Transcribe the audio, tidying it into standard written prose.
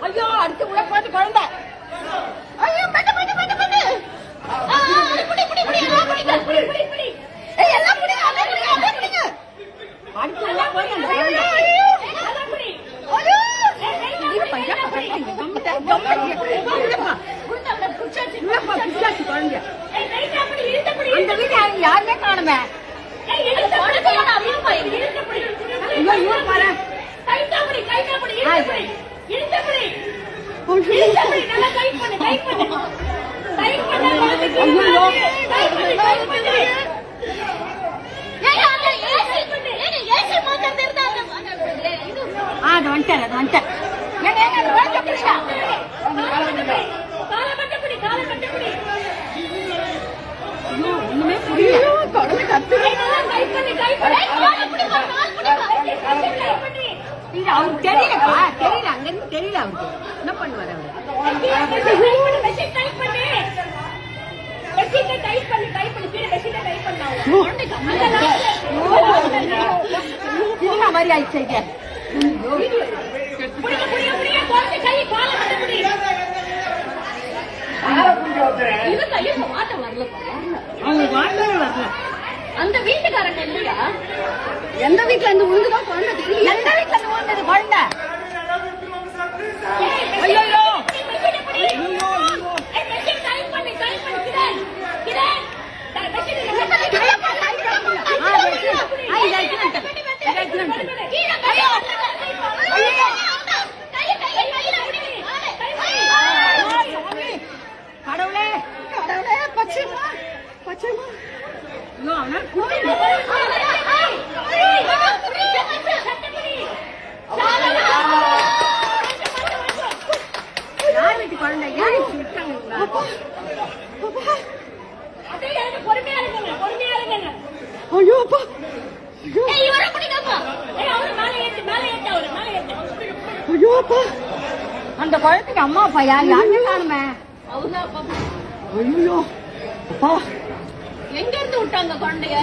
ஐயோ அடுத்து உள்ள போட்டு குழந்தை ஐயோ பட்டு பட்டு பட்டு பட்டு புடி புடி புடி எல்லாம் புடிங்க புடி புடி புடி ஏய் எல்லாம் புடிங்க அப்படியே புடிங்க அப்படியே புடிங்க அடுத்து உள்ள போய் அந்த குழந்தை எல்லாம் புடி ஐயோ இது பையா பக்கத்துல கம்மட்ட கம்மட்ட குடுங்க புடிச்சாச்சு உள்ளப்பா புடிச்சாச்சு குழந்தை ஏய் ரைட்டா புடி இழுத்து புடி அந்த வீட்ல யாருமே காணோமே ஏய் இழுத்து புடி போடா அம்மா இழுத்து புடி ஐயோ ஐயோ பாரு கைட்டா புடி இழுத்து புடி இழுத்து புடி இழுத்து புடி நல்லா டைட் பண்ணு டைட் பண்ணு டைட் பண்ணு ஐயோ டைட் பண்ணு ஏய் அந்த ஏசி பண்ணு ஏசி மாத்த இருந்தாங்க இது அது வந்துட்ட ஏங்க ஏங்க வாங்க கிருஷ்ணா கால கட்ட புடி ஐயோ ஒண்ணுமே புரியல கடல கத்து நல்லா டைட் பண்ணு கால புடி கால் புடி டைட் பண்ணு இது அவருக்கு தெரியலப்பா தெரியல அங்க இருந்து தெரியல அவருக்கு என்ன பண்ணுவாரு அவரு மெஷின் டைப் பண்ணு கீழே மெஷினை டைப் பண்ணா மாதிரி ஆயிடுச்சு இது அந்த வீட்டுக்காரங்க இல்லையா எந்த வீட்டுல இருந்து உழுதுதான் குழந்தை தெரியல எந்த வீட்டுல இருந்து உழுந்தது குழந்தை ஐயோ கடவுளே கடவுளே பச்சைமா பச்சைமா ஐயோ அவனா யார் வீட்டு குழந்தை யாரு விட்டாங்களா பொறுமையா இருங்க ஐயோ அப்பா ஐயோ அப்பா அந்த குழந்தைக்கு அம்மா அப்பா யாருமே காணுமே ஐயோ அப்பா எங்க இருந்து விட்டாங்க குழந்தைய